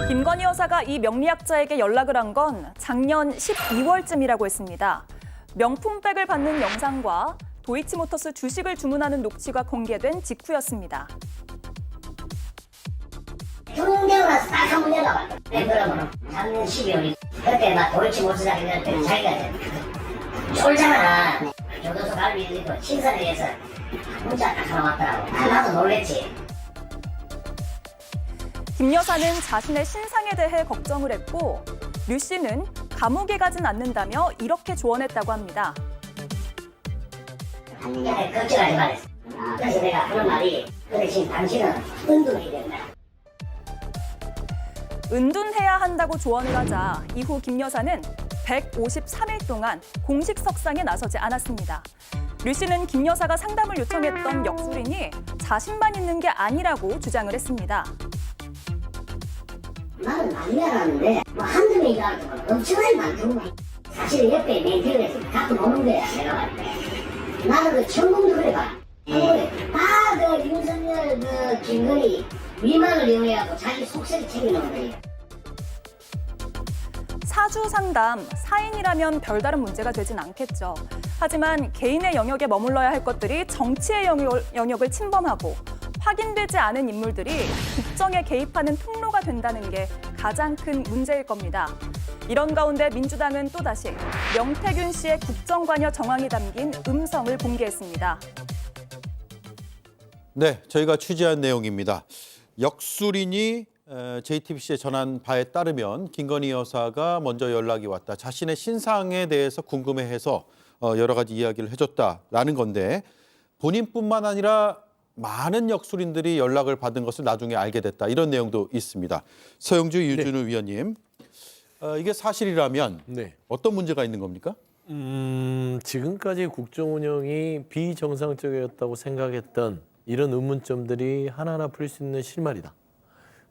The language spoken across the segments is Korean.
김건희 여사가 이 명리학자에게 연락을 한 건 작년 12월쯤이라고 했습니다. 명품백을 받는 영상과 도이치모터스 주식을 주문하는 녹취가 공개된 직후였습니다. 중대고 나서 딱 한 번 연락 왔다. 멤버라고는 작년 12월이 그때 막 도이치모터스 자기가 쫄잖아. 교도소 갈 일이 있고 신사에 의해서 문자 딱 하나 왔더라고. 나도 놀랬지. 김 여사는 자신의 신상에 대해 걱정을 했고 류 씨는 감옥에 가진 않는다며 이렇게 조언했다고 합니다. 걱정하지 말랬어. 그래서 내가 하는 말이 근데 지금 당신은 은둔해야 된다. 은둔해야 한다고 조언을 하자 이후 김 여사는 153일 동안 공식 석상에 나서지 않았습니다. 류 씨는 김 여사가 상담을 요청했던 역술인이 자신만 있는 게 아니라고 주장을 했습니다. 나는 많이 알았는데 뭐 한두 명이 가지고 엄청나게 많더구나. 사실 옆에 멘트를 갖고 노는 거야 내가 봤을 때. 나는 그 천공도 그래 봐. 다그 윤석열 그 김건희 위만을 이용해갖고 자기 속세를 챙겨놓은 거예요. 사주 상담, 사인이라면 별다른 문제가 되진 않겠죠. 하지만 개인의 영역에 머물러야 할 것들이 정치의 영역을 침범하고 확인되지 않은 인물들이 국정에 개입하는 통로가 된다는 게 가장 큰 문제일 겁니다. 이런 가운데 민주당은 또다시 명태균 씨의 국정관여 정황이 담긴 음성을 공개했습니다. 네, 저희가 취재한 내용입니다. 역술인이 JTBC에 전한 바에 따르면 김건희 여사가 먼저 연락이 왔다. 자신의 신상에 대해서 궁금해해서 여러 가지 이야기를 해줬다라는 건데 본인뿐만 아니라 많은 역술인들이 연락을 받은 것을 나중에 알게 됐다. 이런 내용도 있습니다. 서영주 유준우 위원님, 이게 사실이라면 어떤 문제가 있는 겁니까? 지금까지 국정 운영이 비정상적이었다고 생각했던 이런 의문점들이 하나하나 풀릴 수 있는 실마리다.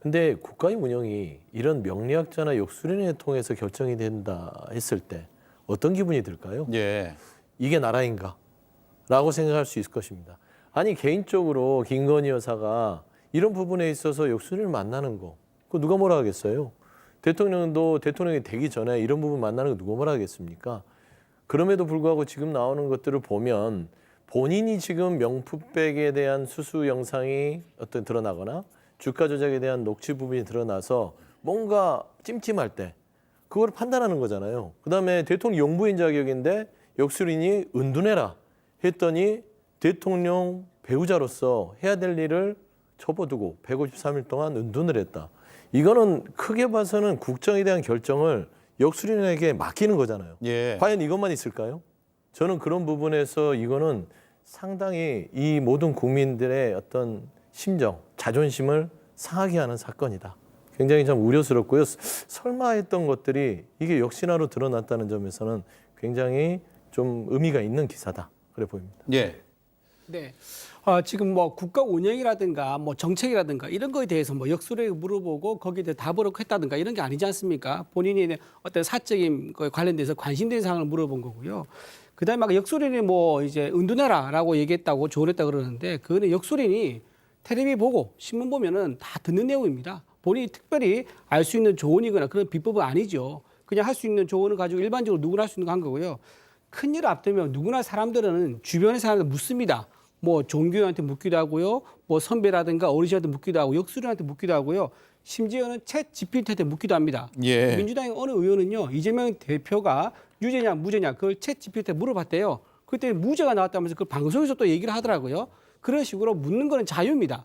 근데 국가의 운영이 이런 명리학자나 역술인을 통해서 결정이 된다 했을 때 어떤 기분이 들까요? 예. 이게 나라인가? 라고 생각할 수 있을 것입니다. 아니 개인적으로 김건희 여사가 이런 부분에 있어서 역술인을 만나는 거 그거 누가 뭐라 하겠어요? 대통령도 대통령이 되기 전에 이런 부분 만나는 거 누가 뭐라 하겠습니까? 그럼에도 불구하고 지금 나오는 것들을 보면 본인이 지금 명품백에 대한 수수 영상이 어떤 드러나거나 주가 조작에 대한 녹취 부분이 드러나서 뭔가 찜찜할 때 그걸 판단하는 거잖아요. 그다음에 대통령 용부인 자격인데 역술인이 은둔해라 했더니 대통령 배우자로서 해야 될 일을 접어두고 153일 동안 은둔을 했다. 이거는 크게 봐서는 국정에 대한 결정을 역술인에게 맡기는 거잖아요. 예. 과연 이것만 있을까요? 저는 그런 부분에서 이거는 상당히 이 모든 국민들의 어떤 심정, 자존심을 상하게 하는 사건이다. 굉장히 좀 우려스럽고요. 설마 했던 것들이 이게 역시나로 드러났다는 점에서는 굉장히 좀 의미가 있는 기사다. 그래 보입니다. 예. 네. 지금 뭐 국가 운영이라든가 뭐 정책이라든가 이런 거에 대해서 뭐 역술에게 물어보고 거기에 대해 답을 했다든가 이런 게 아니지 않습니까? 본인이 어떤 사적인 거에 관련돼서 관심된 사항을 물어본 거고요. 그다음에 막 역술인이 뭐 이제 은둔해라라고 얘기했다고 조언했다 그러는데 그거는 역술인이 텔레비 보고 신문 보면은 다 듣는 내용입니다. 본인이 특별히 알 수 있는 조언이거나 그런 비법은 아니죠. 그냥 할 수 있는 조언을 가지고 일반적으로 누구나 할 수 있는 거 한 거고요. 큰일을 앞두면 누구나 사람들은 주변의 사람들 묻습니다. 뭐 종교한테 묻기도 하고요. 뭐 선배라든가 어르신한테 묻기도 하고 역술인한테 묻기도 하고요. 심지어는 챗 GPT한테 묻기도 합니다. 예. 민주당의 어느 의원은요. 이재명 대표가 유죄냐 무죄냐 그걸 챗 GPT한테 물어봤대요. 그때 무죄가 나왔다면서 그 방송에서 또 얘기를 하더라고요. 그런 식으로 묻는 거는 자유입니다.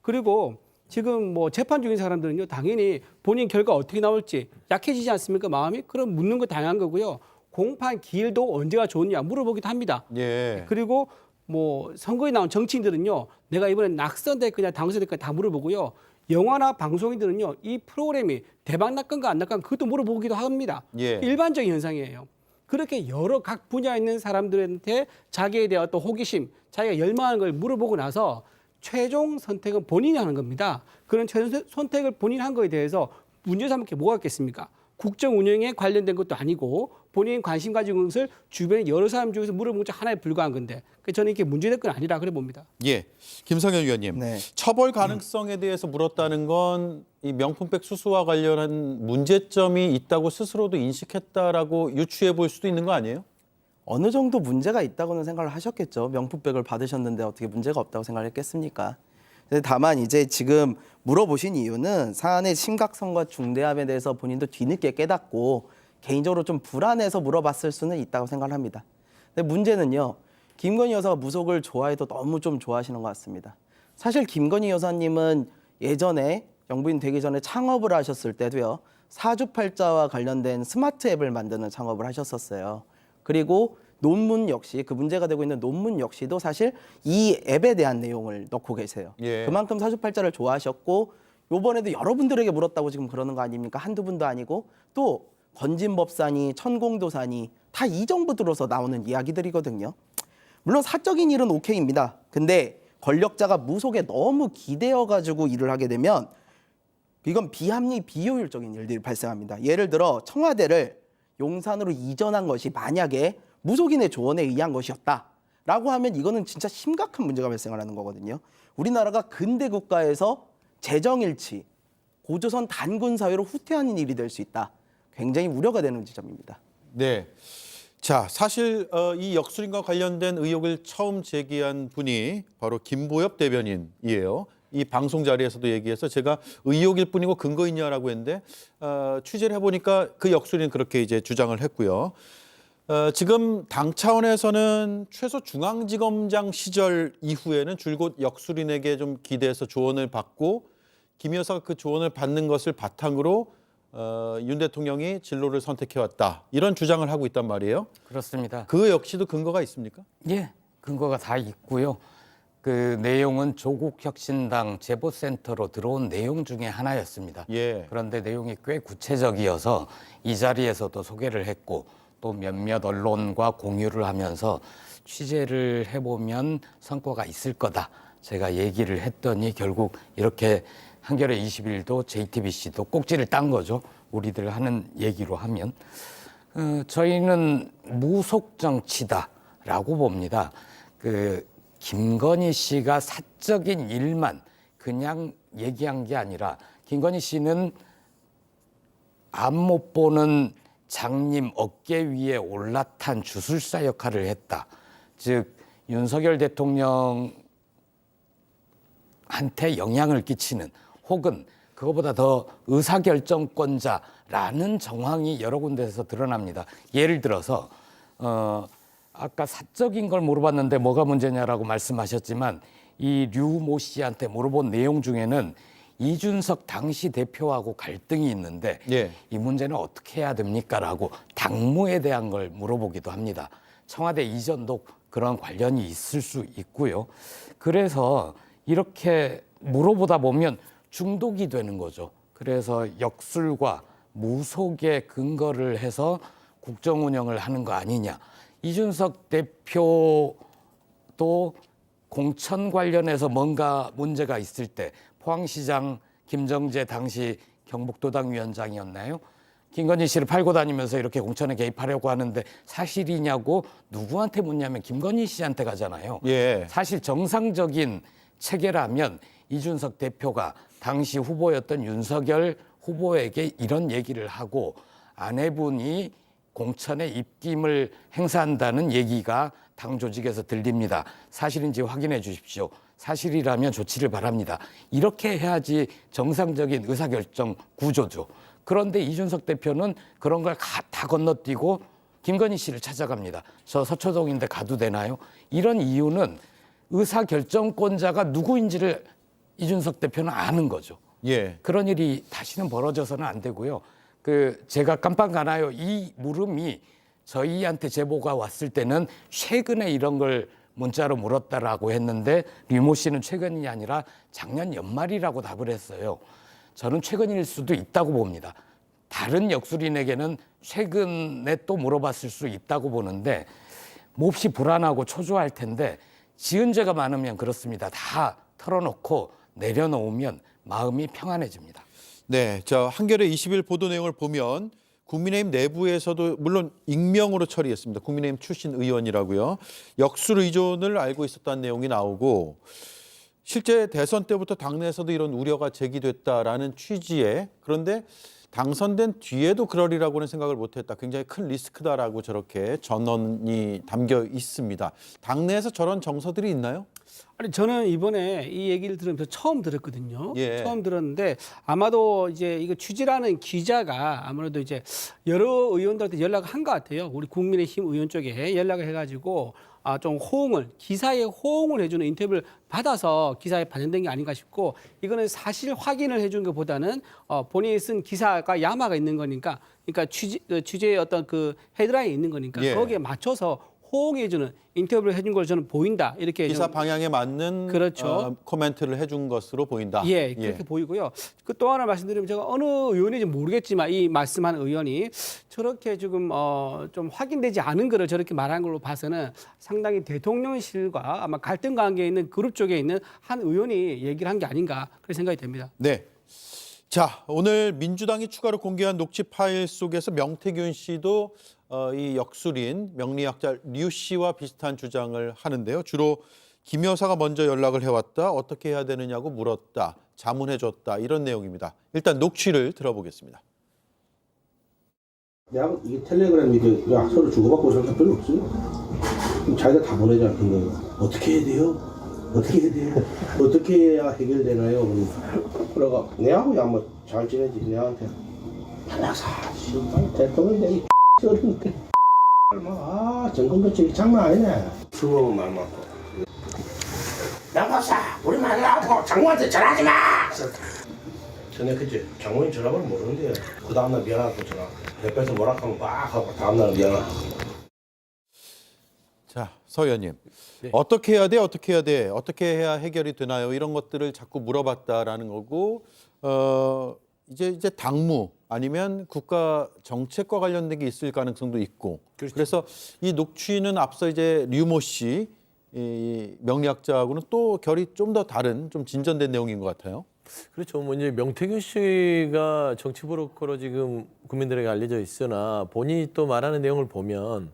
그리고 지금 뭐 재판 중인 사람들은요. 당연히 본인 결과 어떻게 나올지 약해지지 않습니까? 마음이? 그럼 묻는 거 당연한 거고요. 공판 기일도 언제가 좋냐 물어보기도 합니다. 예. 그리고 뭐 선거에 나온 정치인들은요. 내가 이번에 낙선될 거냐 당선될 거냐 다 물어보고요. 영화나 방송인들은요. 이 프로그램이 대박 날 건가 안 날 건가 그것도 물어보기도 합니다. 예. 일반적인 현상이에요. 그렇게 여러 각 분야에 있는 사람들한테 자기에 대한 또 호기심, 자기가 열망하는 걸 물어보고 나서 최종 선택은 본인이 하는 겁니다. 그런 최종 선택을 본인이 한 거에 대해서 문제 삼을 게 뭐가 있겠습니까? 국정 운영에 관련된 것도 아니고 본인 관심 가지고 있는 것을 주변에 여러 사람 중에서 물어본 것 하나에 불과한 건데 저는 이게 문제될 건 아니라 그래 봅니다. 예, 김성현 위원님. 네. 처벌 가능성에 대해서 물었다는 건 이 명품백 수수와 관련한 문제점이 있다고 스스로도 인식했다라고 유추해 볼 수도 있는 거 아니에요? 어느 정도 문제가 있다고는 생각을 하셨겠죠. 명품백을 받으셨는데 어떻게 문제가 없다고 생각을 했겠습니까? 다만 이제 지금 물어보신 이유는 사안의 심각성과 중대함에 대해서 본인도 뒤늦게 깨닫고 개인적으로 좀 불안해서 물어봤을 수는 있다고 생각을 합니다. 근데 문제는요. 김건희 여사가 무속을 좋아해도 너무 좀 좋아하시는 것 같습니다. 사실 김건희 여사님은 예전에 영부인 되기 전에 창업을 하셨을 때도요. 사주팔자와 관련된 스마트 앱을 만드는 창업을 하셨었어요. 그리고 논문 역시 그 문제가 되고 있는 논문 역시도 사실 이 앱에 대한 내용을 넣고 계세요. 예. 그만큼 사주팔자를 좋아하셨고 요번에도 여러분들에게 물었다고 지금 그러는 거 아닙니까? 한두 분도 아니고 또 건진법사니 천공도사니 다 이 정부 들어서 나오는 이야기들이거든요. 물론 사적인 일은 오케이입니다. 근데 권력자가 무속에 너무 기대어가지고 일을 하게 되면 이건 비합리, 비효율적인 일들이 발생합니다. 예를 들어 청와대를 용산으로 이전한 것이 만약에 무속인의 조언에 의한 것이었다라고 하면 이거는 진짜 심각한 문제가 발생을 하는 거거든요. 우리나라가 근대 국가에서 재정일치, 고조선 단군 사회로 후퇴하는 일이 될 수 있다. 굉장히 우려가 되는 지점입니다. 네. 자, 사실 이 역술인과 관련된 의혹을 처음 제기한 분이 바로 김보엽 대변인이에요. 이 방송 자리에서도 얘기해서 제가 의혹일 뿐이고 근거 있냐라고 했는데 취재를 해보니까 그 역술인은 그렇게 이제 주장을 했고요. 지금 당 차원에서는 최소 중앙지검장 시절 이후에는 줄곧 역술인에게 좀 기대해서 조언을 받고 김 여사가 그 조언을 받는 것을 바탕으로 윤 대통령이 진로를 선택해왔다. 이런 주장을 하고 있단 말이에요. 그렇습니다. 그 역시도 근거가 있습니까? 예, 근거가 다 있고요. 그 내용은 조국혁신당 제보센터로 들어온 내용 중에 하나였습니다. 예. 그런데 내용이 꽤 구체적이어서 이 자리에서도 소개를 했고 또 몇몇 언론과 공유를 하면서 취재를 해보면 성과가 있을 거다. 제가 얘기를 했더니 결국 이렇게 한겨레 21도 JTBC도 꼭지를 딴 거죠. 우리들 하는 얘기로 하면. 저희는 무속 정치다라고 봅니다. 김건희 씨가 사적인 일만 그냥 얘기한 게 아니라 김건희 씨는 앞 못 보는 장님 어깨 위에 올라탄 주술사 역할을 했다. 즉 윤석열 대통령한테 영향을 끼치는 혹은 그거보다 더 의사결정권자라는 정황이 여러 군데에서 드러납니다. 예를 들어서 아까 사적인 걸 물어봤는데 뭐가 문제냐라고 말씀하셨지만 이 류모 씨한테 물어본 내용 중에는 이준석 당시 대표하고 갈등이 있는데 예. 이 문제는 어떻게 해야 됩니까?라고 당무에 대한 걸 물어보기도 합니다. 청와대 이전도 그런 관련이 있을 수 있고요. 그래서 이렇게 물어보다 보면 중독이 되는 거죠. 그래서 역술과 무속에 근거를 해서 국정 운영을 하는 거 아니냐. 이준석 대표도 공천 관련해서 뭔가 문제가 있을 때 포항시장 김정재 당시 경북도당 위원장이었나요? 김건희 씨를 팔고 다니면서 이렇게 공천에 개입하려고 하는데 사실이냐고 누구한테 묻냐면 김건희 씨한테 가잖아요. 예. 사실 정상적인 체계라면 이준석 대표가 당시 후보였던 윤석열 후보에게 이런 얘기를 하고 아내분이 공천에 입김을 행사한다는 얘기가 당 조직에서 들립니다. 사실인지 확인해 주십시오. 사실이라면 조치를 바랍니다. 이렇게 해야지 정상적인 의사결정 구조죠. 그런데 이준석 대표는 그런 걸 다 건너뛰고 김건희 씨를 찾아갑니다. 저 서초동인데 가도 되나요? 이런 이유는 의사결정권자가 누구인지를 이준석 대표는 아는 거죠. 예. 그런 일이 다시는 벌어져서는 안 되고요. 제가 깜빡 가나요? 이 물음이 저희한테 제보가 왔을 때는 최근에 이런 걸 문자로 물었다라고 했는데 류모 씨는 최근이 아니라 작년 연말이라고 답을 했어요. 저는 최근일 수도 있다고 봅니다. 다른 역술인에게는 최근에 또 물어봤을 수 있다고 보는데 몹시 불안하고 초조할 텐데 지은 죄가 많으면 그렇습니다. 다 털어놓고 내려놓으면 마음이 평안해집니다. 네, 자 한겨레 20일 보도 내용을 보면 국민의힘 내부에서도 물론 익명으로 처리했습니다. 국민의힘 출신 의원이라고요. 역술 의존을 알고 있었다는 내용이 나오고 실제 대선 때부터 당내에서도 이런 우려가 제기됐다라는 취지에 그런데 당선된 뒤에도 그러리라고는 생각을 못했다. 굉장히 큰 리스크다라고 저렇게 전언이 담겨 있습니다. 당내에서 저런 정서들이 있나요? 아니 저는 이번에 이 얘기를 들으면서 처음 들었거든요. 예. 처음 들었는데 아마도 이제 이거 취재라는 기자가 아무래도 이제 여러 의원들한테 연락을 한 것 같아요. 우리 국민의힘 의원 쪽에 연락을 해가지고 좀 기사에 호응을 해주는 인터뷰를 받아서 기사에 반영된 게 아닌가 싶고 이거는 사실 확인을 해준 것보다는 본인이 쓴 기사가 야마가 있는 거니까 그러니까 취재의 어떤 그 헤드라인이 있는 거니까 예. 거기에 맞춰서 호응해주는 인터뷰를 해준 걸 저는 보인다 이렇게 기사 좀 방향에 맞는 그렇죠. 코멘트를 해준 것으로 보인다. 예, 그렇게 보이고요. 그 또 하나 말씀드리면 제가 어느 의원인지 모르겠지만 이 말씀한 의원이 저렇게 지금 좀 확인되지 않은 거를 저렇게 말한 걸로 봐서는 상당히 대통령실과 아마 갈등 관계에 있는 그룹 쪽에 있는 한 의원이 얘기를 한 게 아닌가 그런 생각이 됩니다. 네. 자, 오늘 민주당이 추가로 공개한 녹취 파일 속에서 명태균 씨도 이 역술인 명리학자 류 씨와 비슷한 주장을 하는데요. 주로 김 여사가 먼저 연락을 해왔다, 어떻게 해야 되느냐고 물었다, 자문해줬다 이런 내용입니다. 일단 녹취를 들어보겠습니다. 내가 이게 텔레그램 이게 야 서로 주고받고 저렇게 별로 없어요. 그럼 자기가 다 보내잖아. 근데 어떻게 해야 돼요? 어떻게 해야 돼요? 어떻게 해야 해결되나요? 그러가 내하고 야 뭐 잘 지내지 내한테 하나사 씨발 대통령 되기 어른데 정권교체 장난 아니네. 수고하고 말 많고 나가사 우리 말라고 장모한테 전화하지 마. 전에 그치 장모님 전화번호 모르는데 그 다음날 미안하다고 전화 옆에서 뭐라 하면 막 하고 다음날 미안하다고. 자, 서 의원님. 네. 어떻게 해야 돼? 어떻게 해야 돼? 어떻게 해야 해결이 되나요? 이런 것들을 자꾸 물어봤다라는 거고 이제 당무 아니면 국가 정책과 관련된 게 있을 가능성도 있고. 그렇죠. 그래서 이 녹취는 앞서 이제 류모 씨 이 명리학자하고는 또 결이 좀 더 다른 좀 진전된 내용인 것 같아요. 그렇죠. 뭐 이제 명태균 씨가 정치 브로커로 지금 국민들에게 알려져 있으나 본인이 또 말하는 내용을 보면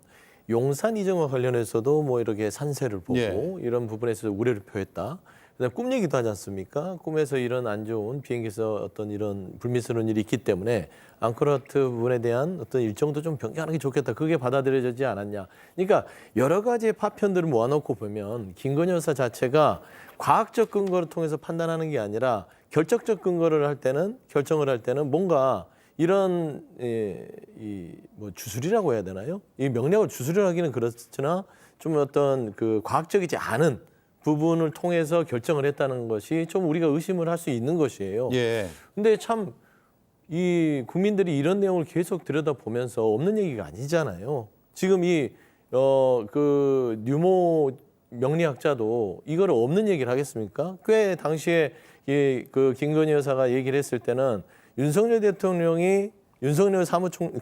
용산 이전과 관련해서도 뭐 이렇게 산세를 보고 예. 이런 부분에서 우려를 표했다. 그다음 꿈 얘기도 하지 않습니까? 꿈에서 이런 안 좋은 비행기에서 어떤 이런 불미스러운 일이 있기 때문에 앙코르와트 부분에 대한 어떤 일정도 좀 변경하는 게 좋겠다. 그게 받아들여지지 않았냐. 그러니까 여러 가지의 파편들을 모아놓고 보면 김건희 여사 자체가 과학적 근거를 통해서 판단하는 게 아니라 결정적 근거를 할 때는 결정을 할 때는 뭔가 이런 뭐 주술이라고 해야 되나요? 이 명령을 주술이라기는 그렇으나 좀 어떤 그 과학적이지 않은 부분을 통해서 결정을 했다는 것이 좀 우리가 의심을 할 수 있는 것이에요. 예. 근데 참 이 국민들이 이런 내용을 계속 들여다보면서 없는 얘기가 아니잖아요. 지금 그 뉴모 명리학자도 이거를 없는 얘기를 하겠습니까? 꽤 당시에 그 김건희 여사가 얘기를 했을 때는 윤석열 대통령이 윤석열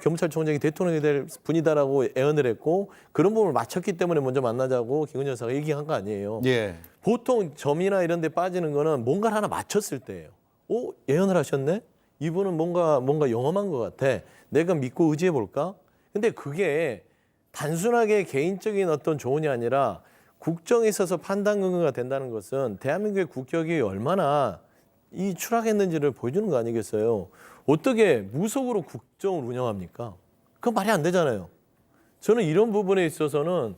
경찰총장이 대통령이 될 분이다라고 애언을 했고 그런 부분을 맞췄기 때문에 먼저 만나자고 김건희 여사가 얘기한 거 아니에요. 예. 보통 점이나 이런 데 빠지는 거는 뭔가를 하나 맞췄을 때예요. 예언을 하셨네? 이분은 뭔가 영험한 것 같아. 내가 믿고 의지해 볼까? 근데 그게 단순하게 개인적인 어떤 조언이 아니라 국정에 있어서 판단 근거가 된다는 것은 대한민국의 국격이 얼마나 이 추락했는지를 보여주는 거 아니겠어요? 어떻게 무속으로 국정을 운영합니까? 그건 말이 안 되잖아요. 저는 이런 부분에 있어서는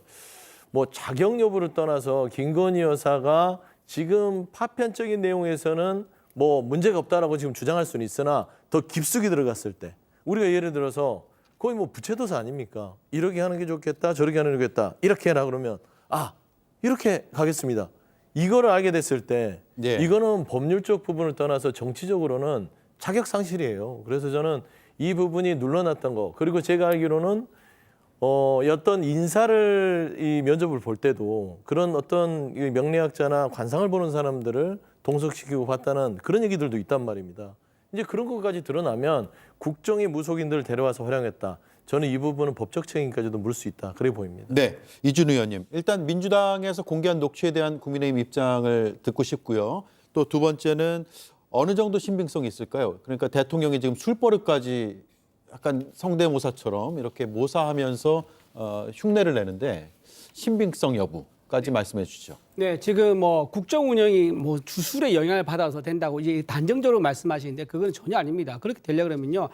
뭐 자격 여부를 떠나서 김건희 여사가 지금 파편적인 내용에서는 뭐 문제가 없다라고 지금 주장할 수는 있으나 더 깊숙이 들어갔을 때 우리가 예를 들어서 거의 뭐 부채도사 아닙니까? 이렇게 하는 게 좋겠다, 저렇게 하는 게 좋겠다, 이렇게 해라 그러면 이렇게 가겠습니다. 이거를 알게 됐을 때 예. 이거는 법률적 부분을 떠나서 정치적으로는 자격 상실이에요. 그래서 저는 이 부분이 눌러놨던 거 그리고 제가 알기로는 어떤 인사를 이 면접을 볼 때도 그런 어떤 이 명리학자나 관상을 보는 사람들을 동석시키고 봤다는 그런 얘기들도 있단 말입니다. 이제 그런 것까지 드러나면 국정의 무속인들을 데려와서 활용했다. 저는 이 부분은 법적 책임까지도 물 수 있다. 그래 보입니다. 네, 이준 의원님. 일단 민주당에서 공개한 녹취에 대한 국민의힘 입장을 듣고 싶고요. 또 두 번째는 어느 정도 신빙성이 있을까요? 그러니까 대통령이 지금 술버릇까지 약간 성대모사처럼 이렇게 모사하면서 흉내를 내는데 신빙성 여부까지 말씀해 주시죠. 네, 지금 뭐 국정 운영이 뭐 주술의 영향을 받아서 된다고 이제 단정적으로 말씀하시는데 그건 전혀 아닙니다. 그렇게 되려 그러면요,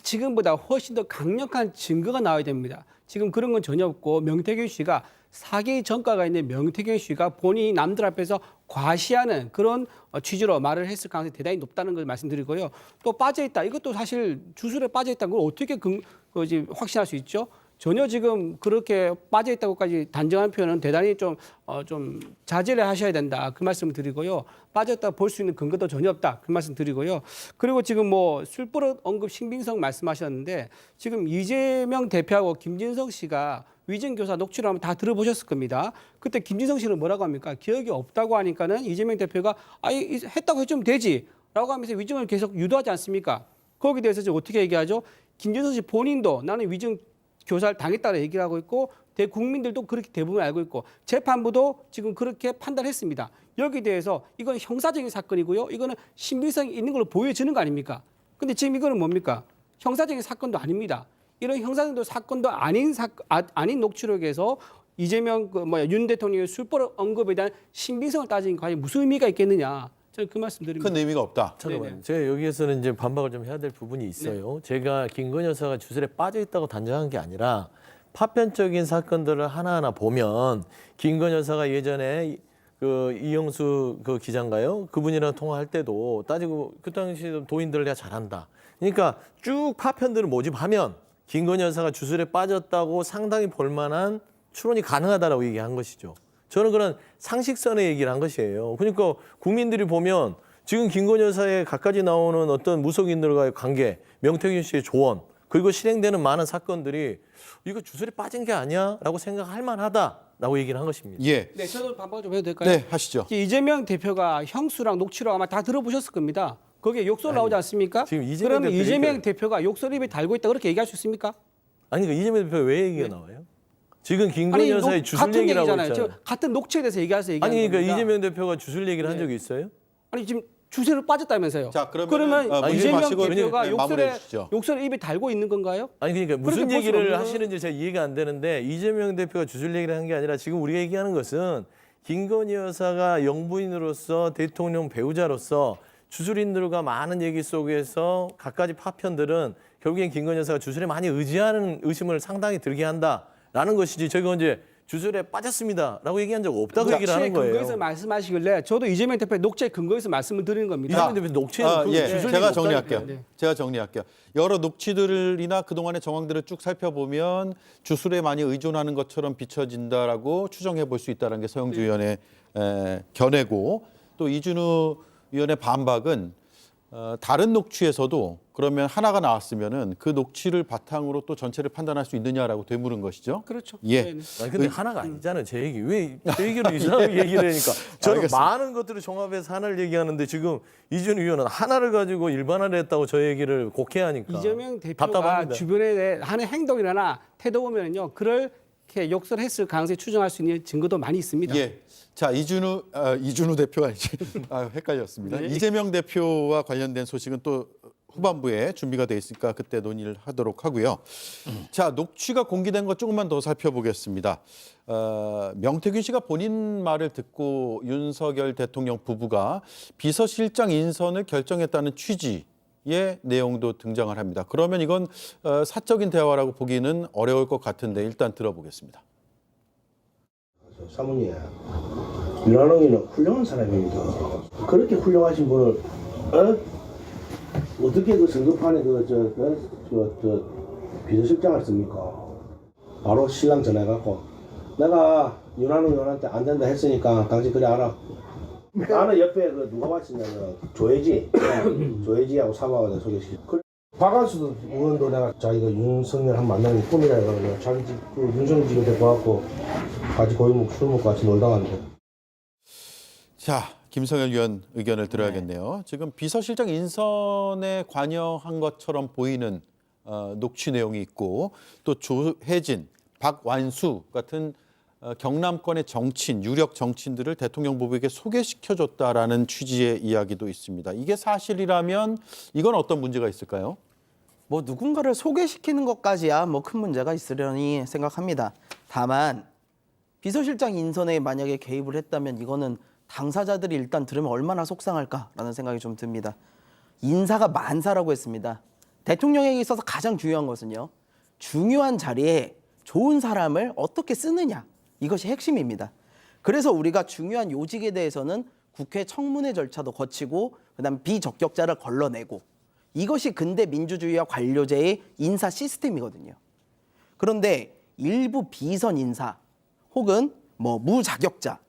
지금보다 훨씬 더 강력한 증거가 나와야 됩니다. 지금 그런 건 전혀 없고 명태균 씨가 사기 전과가 있는 명태균 씨가 본인이 남들 앞에서 과시하는 그런 취지로 말을 했을 가능성이 대단히 높다는 걸 말씀드리고요. 또 빠져있다. 이것도 사실 주술에 빠져있다는 걸 어떻게 확신할 수 있죠? 전혀 지금 그렇게 빠져있다고까지 단정한 표현은 대단히 좀 자제를 하셔야 된다. 그 말씀을 드리고요. 빠졌다 볼 수 있는 근거도 전혀 없다. 그 말씀 드리고요. 그리고 지금 뭐 술버릇 언급 신빙성 말씀하셨는데 지금 이재명 대표하고 김진성 씨가 위증교사 녹취를 하면 다 들어보셨을 겁니다. 그때 김진성 씨는 뭐라고 합니까? 기억이 없다고 하니까는 이재명 대표가 했다고 해주면 되지 라고 하면서 위증을 계속 유도하지 않습니까? 거기에 대해서 지금 어떻게 얘기하죠? 김진성 씨 본인도 나는 위증 교사를 당했다고 얘기를 하고 있고 대국민들도 그렇게 대부분 알고 있고 재판부도 지금 그렇게 판단했습니다. 여기에 대해서 이건 형사적인 사건이고요. 이거는 신빙성이 있는 걸로 보여지는 거 아닙니까? 근데 지금 이거는 뭡니까? 형사적인 사건도 아닙니다. 이런 형사적인 사건도 아닌 녹취록에서 이재명 윤 대통령의 술버릇 언급에 대한 신빙성을 따지는 게 과연 무슨 의미가 있겠느냐. 저는 그 말씀드립니다. 큰 의미가 없다. 잠깐만요. 네네. 제가 여기에서는 이제 반박을 좀 해야 될 부분이 있어요. 제가 김건희 여사가 주술에 빠져 있다고 단정한 게 아니라 파편적인 사건들을 하나하나 보면 김건희 여사가 예전에 그 이영수 그 기자인가요? 그분이랑 통화할 때도 따지고 그 당시 도인들을 내가 잘한다. 그러니까 쭉 파편들을 모집하면 김건희 여사가 주술에 빠졌다고 상당히 볼만한 추론이 가능하다라고 얘기한 것이죠. 저는 그런 상식선의 얘기를 한 것이에요. 그러니까 국민들이 보면 지금 김건희 여사의 갖가지 나오는 어떤 무속인들과의 관계, 명태균 씨의 조언, 그리고 실행되는 많은 사건들이 이거 주술에 빠진 게 아니야? 라고 생각할 만하다라고 얘기를 한 것입니다. 예. 네, 저도 반박 좀 해도 될까요? 네, 하시죠. 이재명 대표가 형수랑 녹취록 아마 다 들어보셨을 겁니다. 거기에 욕설 나오지 않습니까? 지금 이재명 그러면 대표 이재명 대표가 욕설 입에 달고 있다 그렇게 얘기할 수 있습니까? 아니 그러니까 이재명 대표가 왜 얘기가 나와요? 지금 김건희 아니, 여사의 주술 같은 얘기라고 얘기잖아요. 있잖아요. 같은 녹취에 대해서 얘기해서 얘기하는 아니 그러니까 겁니다. 이재명 대표가 주술 얘기를 한 네. 적이 있어요? 아니 지금 주세로 빠졌다면서요. 자, 그러면 묻지 이재명 마시고 대표가 그냥 마무리해 주시죠. 욕설에 입에 달고 있는 건가요? 아니 그러니까 무슨 그렇게 볼 수는 얘기를 없는 하시는지 제가 이해가 안 되는데 이재명 대표가 주술 얘기를 한 게 아니라 지금 우리가 얘기하는 것은 김건희 여사가 영부인으로서 대통령 배우자로서 주술인들과 많은 얘기 속에서 갖가지 파편들은 결국엔 김건희 여사가 주술에 많이 의지하는 의심을 상당히 들게 한다라는 것이지 저희가 이제 주술에 빠졌습니다라고 얘기한 적 없다고 얘기를 하는 거예요. 근거에서 말씀하시길래 저도 이재명 대표의 녹취의 근거에서 말씀을 드리는 겁니다. 이재명 대표 녹취에는 그 예, 주술 제가 얘기 정리할게요. 없다니까요. 네. 제가 정리할게요. 여러 녹취들이나 그동안의 정황들을 쭉 살펴보면 주술에 많이 의존하는 것처럼 비춰진다라고 추정해 볼 수 있다는 게 서영주 의원의 견해고 또 이준우 위원의 반박은 다른 녹취에서도 그러면 하나가 나왔으면은 그 녹취를 바탕으로 또 전체를 판단할 수 있느냐라고 되물은 것이죠. 그렇죠. 예. 네, 네. 아니 근데 하나가 아니잖아요. 제 얘기 왜 제 얘기를 이상하게 얘기를 하니까 저는 알겠습니다. 많은 것들을 종합해서 하나를 얘기하는데 지금 이준우 의원은 하나를 가지고 일반화를 했다고 저 얘기를 곡해하니까 이재명 대표가 답답합니다. 주변에 하는 행동이나 태도 보면요, 그렇게 욕설했을 가능성이 추정할 수 있는 증거도 많이 있습니다. 예. 자, 이준우 대표가 아니지. 헷갈렸습니다. 네. 이재명 대표와 관련된 소식은 또 후반부에 준비가 돼 있으니까 그때 논의를 하도록 하고요. 자, 녹취가 공개된 것 조금만 더 살펴보겠습니다. 명태균 씨가 본인 말을 듣고 윤석열 대통령 부부가 비서실장 인선을 결정했다는 취지의 내용도 등장을 합니다. 그러면 이건 사적인 대화라고 보기는 어려울 것 같은데 일단 들어보겠습니다. 사모님, 윤한홍이는 훌륭한 사람입니다. 그렇게 훌륭하신 분을 어떻게 그 선거판에 비서실장을 씁니까? 바로 신랑 전화해갖고 내가 윤한홍 의원한테 안 된다 했으니까 당신 그래 알아. 나는 옆에 그 누가 왔었냐면 조혜지하고 사모하고 내가 소개시켜. 박한수 의원도 내가 자기가 윤석열 한 만나는 꿈이라 해가지고 자기 집 윤석열 집에 데리고 와갖고 같이 고기 술 먹고 같이 놀다 왔는데. 자, 김성열 위원 의견을 들어야겠네요. 지금 비서실장 인선에 관여한 것처럼 보이는 녹취 내용이 있고 또 조혜진, 박완수 같은 경남권의 정치인, 유력 정치인들을 대통령 부부에게 소개시켜줬다라는 취지의 이야기도 있습니다. 이게 사실이라면 이건 어떤 문제가 있을까요? 뭐 누군가를 소개시키는 것까지야 뭐 큰 문제가 있으려니 생각합니다. 다만 비서실장 인선에 만약에 개입을 했다면 이거는 당사자들이 일단 들으면 얼마나 속상할까라는 생각이 좀 듭니다. 인사가 만사라고 했습니다. 대통령에게 있어서 가장 중요한 것은요. 중요한 자리에 좋은 사람을 어떻게 쓰느냐. 이것이 핵심입니다. 그래서 우리가 중요한 요직에 대해서는 국회 청문회 절차도 거치고 그다음 비적격자를 걸러내고 이것이 근대 민주주의와 관료제의 인사 시스템이거든요. 그런데 일부 비선 인사 혹은 뭐 무자격자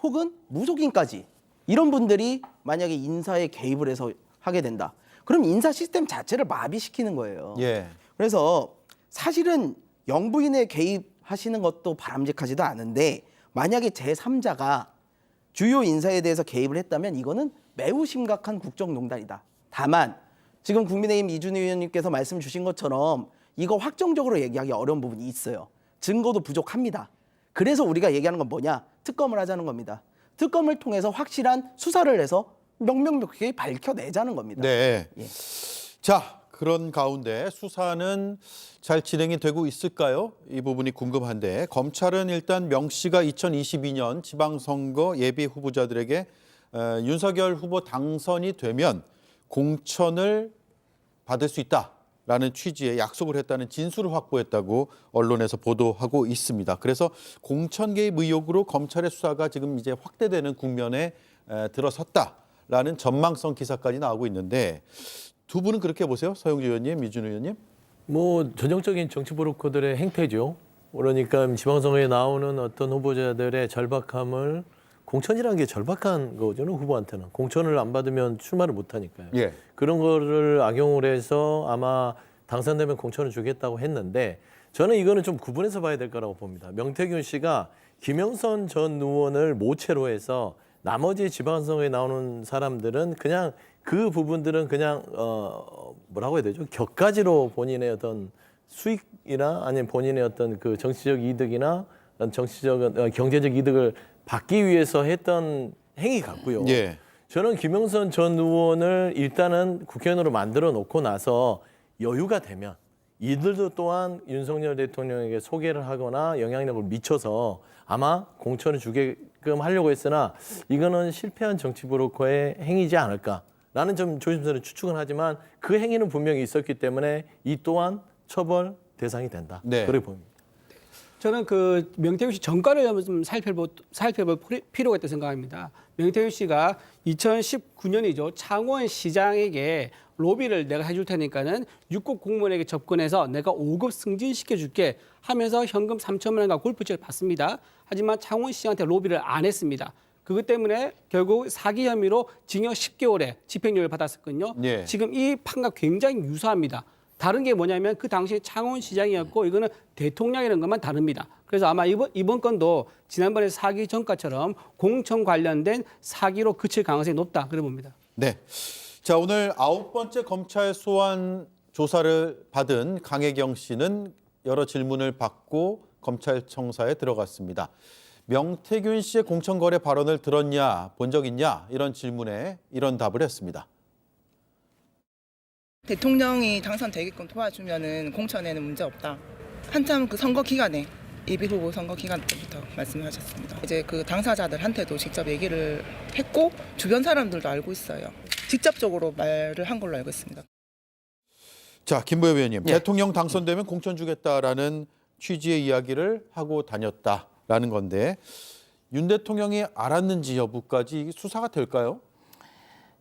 혹은 무속인까지 이런 분들이 만약에 인사에 개입을 해서 하게 된다. 그럼 인사 시스템 자체를 마비시키는 거예요. 예. 그래서 사실은 영부인에 개입하시는 것도 바람직하지도 않은데 만약에 제3자가 주요 인사에 대해서 개입을 했다면 이거는 매우 심각한 국정농단이다. 다만 지금 국민의힘 이준희 의원님께서 말씀 주신 것처럼 이거 확정적으로 얘기하기 어려운 부분이 있어요. 증거도 부족합니다. 그래서 우리가 얘기하는 건 뭐냐? 특검을 하자는 겁니다. 특검을 통해서 확실한 수사를 해서 명명백백히 밝혀내자는 겁니다. 네. 예. 자, 그런 가운데 수사는 잘 진행이 되고 있을까요? 이 부분이 궁금한데 검찰은 일단 명 씨가 2022년 지방선거 예비 후보자들에게 윤석열 후보 당선이 되면 공천을 받을 수 있다라는 취지의 약속을 했다는 진술을 확보했다고 언론에서 보도하고 있습니다. 그래서 공천 개입 의혹으로 검찰의 수사가 지금 이제 확대되는 국면에 들어섰다라는 전망성 기사까지 나오고 있는데 두 분은 그렇게 보세요? 서영주 의원님, 이준우 의원님? 뭐 전형적인 정치 브로커들의 행태죠. 그러니까 지방선거에 나오는 어떤 후보자들의 절박함을 공천이라는 게 절박한 거죠, 후보한테는. 공천을 안 받으면 출마를 못 하니까요. 예. 그런 거를 악용을 해서 아마 당선되면 공천을 주겠다고 했는데 저는 이거는 좀 구분해서 봐야 될 거라고 봅니다. 명태균 씨가 김영선 전 의원을 모체로 해서 나머지 지방선거에 나오는 사람들은 그냥 그 부분들은 그냥 뭐라고 해야 되죠? 격가지로 본인의 어떤 수익이나 아니면 본인의 어떤 그 정치적 이득이나 정치적 경제적 이득을 받기 위해서 했던 행위 같고요. 예. 저는 김영선 전 의원을 일단은 국회의원으로 만들어 놓고 나서 여유가 되면 이들도 또한 윤석열 대통령에게 소개를 하거나 영향력을 미쳐서 아마 공천을 주게끔 하려고 했으나 이거는 실패한 정치 브로커의 행위지 않을까라는 좀 조심스러운 추측은 하지만 그 행위는 분명히 있었기 때문에 이 또한 처벌 대상이 된다. 네. 그렇게 봅니다. 저는 그 명태균 씨 전과를 좀 살펴볼 필요가 있다고 생각합니다. 명태균 씨가 2019년이죠. 창원시장에게 로비를 내가 해줄 테니까는 육급 공무원에게 접근해서 내가 5급 승진시켜줄게 하면서 현금 3천만 원과 골프채를 받습니다. 하지만 창원시장한테 로비를 안 했습니다. 그것 때문에 결국 사기 혐의로 징역 10개월의 집행유예를 받았었거든요. 예. 지금 이 판과 굉장히 유사합니다. 다른 게 뭐냐면 그 당시 창원시장이었고 이거는 대통령이라는 것만 다릅니다. 그래서 아마 이번 건도 지난번에 사기 전과처럼 공천 관련된 사기로 그칠 가능성이 높다 그래 봅니다. 네. 자, 오늘 9번째 검찰 소환 조사를 받은 강혜경 씨는 여러 질문을 받고 검찰청사에 들어갔습니다. 명태균 씨의 공천거래 발언을 들었냐, 본 적 있냐 이런 질문에 이런 답을 했습니다. 대통령이 당선되게끔 도와주면은 공천에는 문제 없다. 한참 그 선거 기간에 예비후보 선거 기간 때부터 말씀을 하셨습니다. 이제 그 당사자들한테도 직접 얘기를 했고 주변 사람들도 알고 있어요. 직접적으로 말을 한 걸로 알고 있습니다. 자, 김보엽 의원님, 예. 대통령 당선되면 공천 주겠다라는 취지의 이야기를 하고 다녔다라는 건데 윤 대통령이 알았는지 여부까지 수사가 될까요?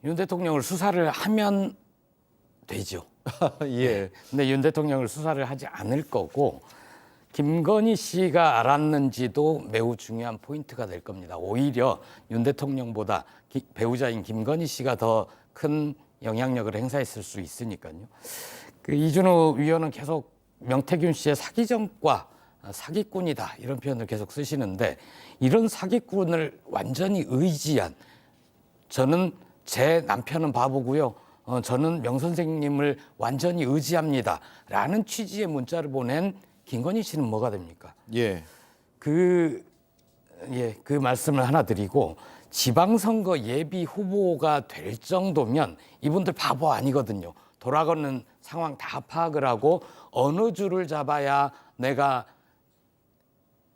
윤 대통령을 수사를 하면 되죠. 예. 근데 윤 대통령을 수사를 하지 않을 거고 김건희 씨가 알았는지도 매우 중요한 포인트가 될 겁니다. 오히려 윤 대통령보다 배우자인 김건희 씨가 더 큰 영향력을 행사했을 수 있으니까요. 그 이준호 위원은 계속 명태균 씨의 사기 전과 사기꾼이다 이런 표현을 계속 쓰시는데 이런 사기꾼을 완전히 의지한 저는 제 남편은 바보고요. 저는 명 선생님을 완전히 의지합니다라는 취지의 문자를 보낸 김건희 씨는 뭐가 됩니까? 예. 그 말씀을 하나 드리고 지방선거 예비 후보가 될 정도면 이분들 바보 아니거든요. 돌아가는 상황 다 파악을 하고 어느 줄을 잡아야 내가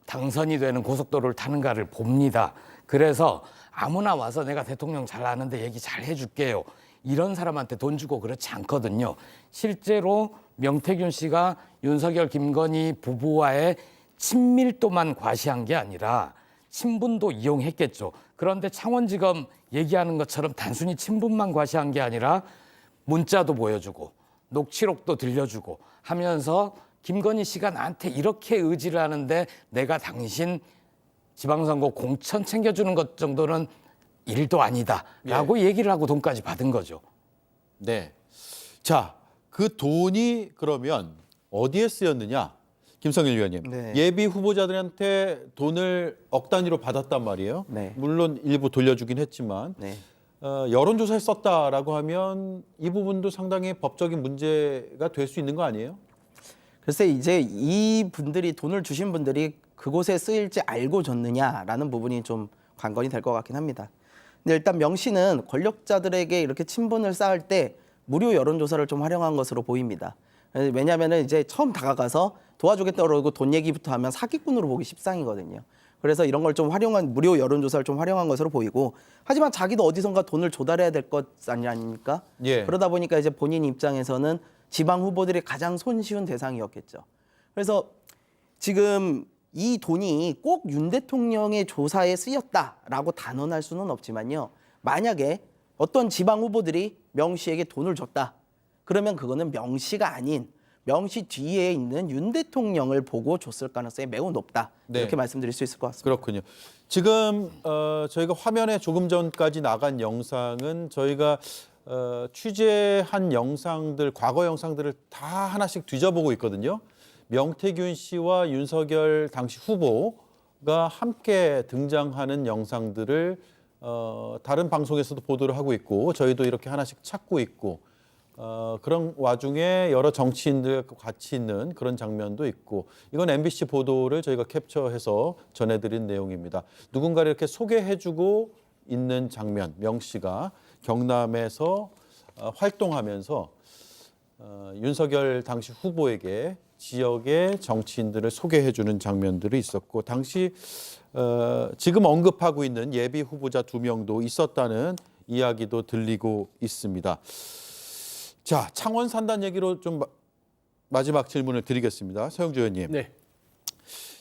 당선이 되는 고속도로를 타는가를 봅니다. 그래서 아무나 와서 내가 대통령 잘 아는데 얘기 잘 해줄게요. 이런 사람한테 돈 주고 그렇지 않거든요. 실제로 명태균 씨가 윤석열, 김건희 부부와의 친밀도만 과시한 게 아니라 친분도 이용했겠죠. 그런데 창원지검 얘기하는 것처럼 단순히 친분만 과시한 게 아니라 문자도 보여주고 녹취록도 들려주고 하면서 김건희 씨가 나한테 이렇게 의지를 하는데 내가 당신 지방선거 공천 챙겨주는 것 정도는 일도 아니다라고 얘기를 하고 돈까지 받은 거죠. 네. 자, 그 돈이 그러면 어디에 쓰였느냐? 김성일 위원님. 네. 예비 후보자들한테 돈을 억 단위로 받았단 말이에요. 네. 물론 일부 돌려주긴 했지만 네. 여론조사에 썼다라고 하면 이 부분도 상당히 법적인 문제가 될 수 있는 거 아니에요? 글쎄 이제 이 분들이 돈을 주신 분들이 그곳에 쓰일지 알고 줬느냐라는 부분이 좀 관건이 될 것 같긴 합니다. 근데 일단 명 씨는 권력자들에게 이렇게 친분을 쌓을 때 무료 여론조사를 좀 활용한 것으로 보입니다. 왜냐하면 이제 처음 다가가서 도와주겠다고 그러고 돈 얘기부터 하면 사기꾼으로 보기 십상이거든요. 그래서 이런 걸 좀 활용한 무료 여론조사를 좀 활용한 것으로 보이고, 하지만 자기도 어디선가 돈을 조달해야 될 것 아닙니까? 예. 그러다 보니까 이제 본인 입장에서는 지방 후보들이 가장 손쉬운 대상이었겠죠. 그래서 지금 이 돈이 꼭 윤 대통령의 조사에 쓰였다라고 단언할 수는 없지만요. 만약에 어떤 지방 후보들이 명 씨에게 돈을 줬다. 그러면 그거는 명 씨가 아닌 명 씨 뒤에 있는 윤 대통령을 보고 줬을 가능성이 매우 높다. 네. 이렇게 말씀드릴 수 있을 것 같습니다. 그렇군요. 지금 저희가 화면에 조금 전까지 나간 영상은 저희가 취재한 영상들, 과거 영상들을 다 하나씩 뒤져보고 있거든요. 명태균 씨와 윤석열 당시 후보가 함께 등장하는 영상들을 다른 방송에서도 보도를 하고 있고 저희도 이렇게 하나씩 찾고 있고 그런 와중에 여러 정치인들과 같이 있는 그런 장면도 있고, 이건 MBC 보도를 저희가 캡처해서 전해드린 내용입니다. 누군가를 이렇게 소개해주고 있는 장면, 명 씨가 경남에서 활동하면서 윤석열 당시 후보에게 지역의 정치인들을 소개해주는 장면들이 있었고, 당시 지금 언급하고 있는 예비 후보자 2명도 있었다는 이야기도 들리고 있습니다. 자, 창원 산단 얘기로 좀 마지막 질문을 드리겠습니다. 서영주 의원님. 네.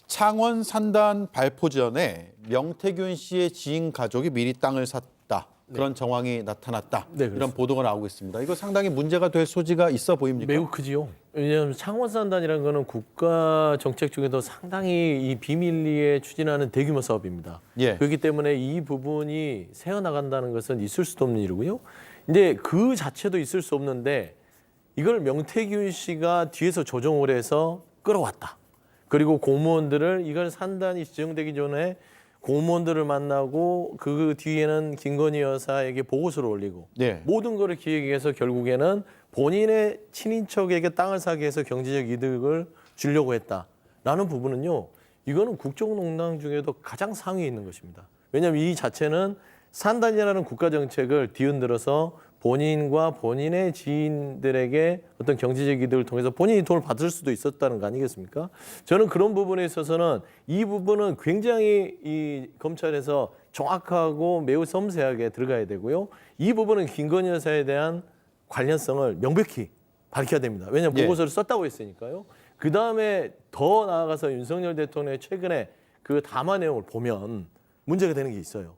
창원 산단 발포 전에 명태균 씨의 지인 가족이 미리 땅을 샀다. 그런 정황이 나타났다. 네, 이런 그렇습니다. 보도가 나오고 있습니다. 이거 상당히 문제가 될 소지가 있어 보입니까? 매우 크지요. 왜냐하면 창원산단이라는 거는 국가 정책 중에도 상당히 이 비밀리에 추진하는 대규모 사업입니다. 예. 그렇기 때문에 이 부분이 새어나간다는 것은 있을 수도 없는 일이고요. 근데 그 자체도 있을 수 없는데 이걸 명태균 씨가 뒤에서 조정을 해서 끌어왔다. 그리고 공무원들을 이걸 산단이 지정되기 전에 공무원들을 만나고 그 뒤에는 김건희 여사에게 보고서를 올리고 네. 모든 것을 기획해서 결국에는 본인의 친인척에게 땅을 사게 해서 경제적 이득을 주려고 했다라는 부분은요. 이거는 국정농단 중에도 가장 상위에 있는 것입니다. 왜냐하면 이 자체는 산단이라는 국가 정책을 뒤흔들어서 본인과 본인의 지인들에게 어떤 경제적 이득을 통해서 본인이 돈을 받을 수도 있었다는 거 아니겠습니까? 저는 그런 부분에 있어서는 이 부분은 굉장히 이 검찰에서 정확하고 매우 섬세하게 들어가야 되고요. 이 부분은 김건희 여사에 대한 관련성을 명백히 밝혀야 됩니다. 왜냐하면 예. 보고서를 썼다고 했으니까요. 그다음에 더 나아가서 윤석열 대통령의 최근에 그 담화 내용을 보면 문제가 되는 게 있어요.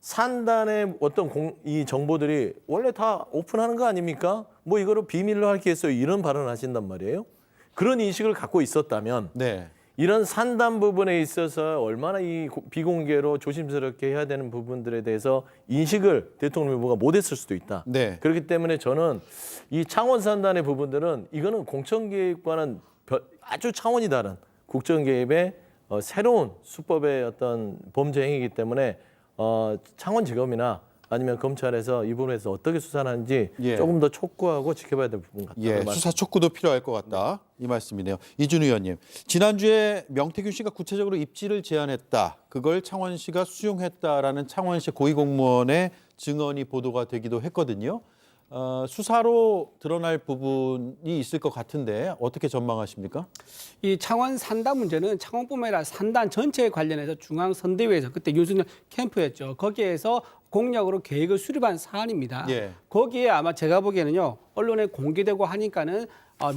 산단의 어떤 이 정보들이 원래 다 오픈하는 거 아닙니까? 뭐 이거를 비밀로 할 게 있어요. 이런 발언을 하신단 말이에요. 그런 인식을 갖고 있었다면 네. 이런 산단 부분에 있어서 얼마나 이 비공개로 조심스럽게 해야 되는 부분들에 대해서 인식을 대통령 후보가 못했을 수도 있다. 네. 그렇기 때문에 저는 이 창원 산단의 부분들은 이거는 공천 개입과는 아주 차원이 다른 국정 개입의 새로운 수법의 어떤 범죄 행위이기 때문에 창원지검이나 아니면 검찰에서 이 부분에서 어떻게 수사를 하는지 예. 조금 더 촉구하고 지켜봐야 될 부분 같다. 예, 수사 촉구도 필요할 것 같다. 이 말씀이네요. 이준 의원님, 지난주에 명태균 씨가 구체적으로 입지를 제안했다. 그걸 창원시가 수용했다라는 창원시 고위공무원의 증언이 보도가 되기도 했거든요. 수사로 드러날 부분이 있을 것 같은데 어떻게 전망하십니까? 이 창원 산단 문제는 창원뿐만 아니라 산단 전체에 관련해서 중앙선대위에서 그때 윤석열 캠프였죠. 거기에서 공약으로 계획을 수립한 사안입니다. 예. 거기에 아마 제가 보기에는요. 언론에 공개되고 하니까는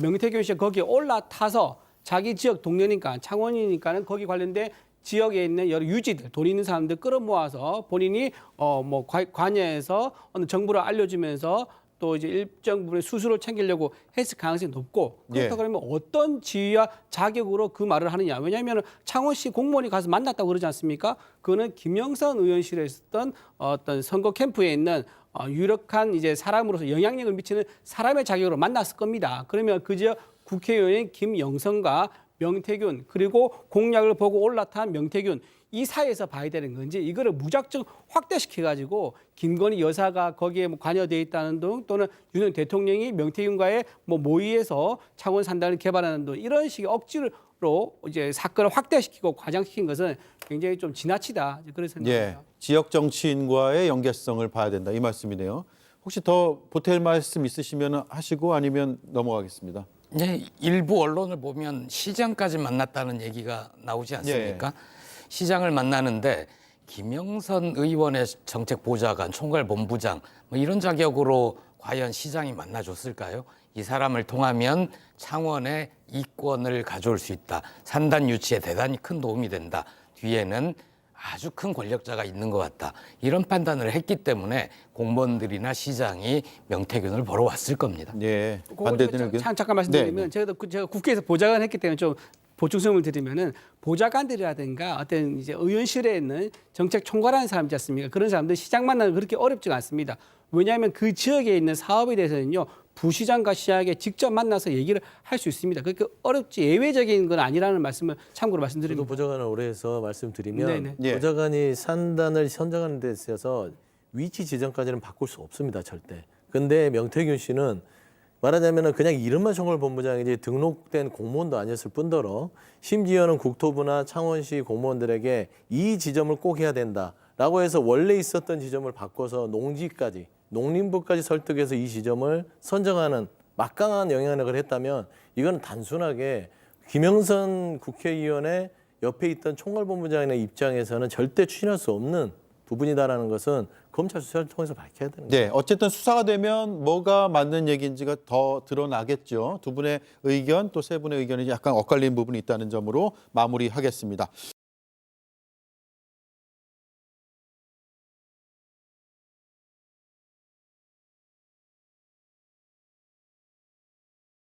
명태균 씨가 거기에 올라타서 자기 지역 동네니까 창원이니까는 거기 관련된 지역에 있는 여러 유지들, 돈 있는 사람들 끌어모아서 본인이 뭐 관여해서 어느 정보를 알려주면서 또 이제 일정 부분의 수수료 챙기려고 했을 가능성이 높고 그렇다 예. 그러면 어떤 지위와 자격으로 그 말을 하느냐. 왜냐하면 창원시 공무원이 가서 만났다고 그러지 않습니까? 그거는 김영선 의원실에 있었던 어떤 선거 캠프에 있는 유력한 이제 사람으로서 영향력을 미치는 사람의 자격으로 만났을 겁니다. 그러면 그 지역 국회의원인 김영선과 명태균 그리고 공약을 보고 올라탄 명태균 이 사이에서 봐야 되는 건지 이거를 무작정 확대시켜 가지고 김건희 여사가 거기에 뭐 관여돼 있다는 등 또는 윤석열 대통령이 명태균과의 뭐 모의에서 창원 산단을 개발하는 등 이런 식의 억지로 이제 사건을 확대시키고 과장시킨 것은 굉장히 좀 지나치다 그런 예, 생각입니다. 지역 정치인과의 연계성을 봐야 된다 이 말씀이네요. 혹시 더 보탤 말씀 있으시면 하시고 아니면 넘어가겠습니다. 네, 일부 언론을 보면 시장까지 만났다는 얘기가 나오지 않습니까? 시장을 만나는데 김영선 의원의 정책보좌관, 총괄본부장 뭐 이런 자격으로 과연 시장이 만나줬을까요? 이 사람을 통하면 창원의 이권을 가져올 수 있다. 산단 유치에 대단히 큰 도움이 된다. 뒤에는 아주 큰 권력자가 있는 것 같다. 이런 판단을 했기 때문에 공무원들이나 시장이 명태균을 보러 왔을 겁니다. 예, 반대되는 의견. 잠깐 말씀드리면 네. 제가 국회에서 보좌관 했기 때문에 좀 보충성을 드리면은 보좌관들이라든가 어떤 이제 의원실에 있는 정책 총괄하는 사람 있지 않습니까? 그런 사람들 시장 만나는 그렇게 어렵지가 않습니다. 왜냐하면 그 지역에 있는 사업에 대해서는요. 부시장과 시장에 직접 만나서 얘기를 할 수 있습니다. 그렇게 어렵지 예외적인 건 아니라는 말씀을 참고로 저도 말씀드립니다. 보좌관을 오래 해서 말씀드리면 네네. 예. 보좌관이 산단을 선정하는 데 있어서 위치 지정까지는 바꿀 수 없습니다. 절대. 근데 명태균 씨는 말하자면 그냥 이름만 총괄본부장이지 등록된 공무원도 아니었을 뿐더러 심지어는 국토부나 창원시 공무원들에게 이 지점을 꼭 해야 된다라고 해서 원래 있었던 지점을 바꿔서 농지까지 농림부까지 설득해서 이 지점을 선정하는 막강한 영향력을 했다면 이건 단순하게 김영선 국회의원의 옆에 있던 총괄본부장의 입장에서는 절대 추진할 수 없는 부분이다라는 것은 검찰 수사를 통해서 밝혀야 되는 거예요. 네, 어쨌든 수사가 되면 뭐가 맞는 얘기인지가 더 드러나겠죠. 두 분의 의견 또 세 분의 의견이 약간 엇갈린 부분이 있다는 점으로 마무리하겠습니다.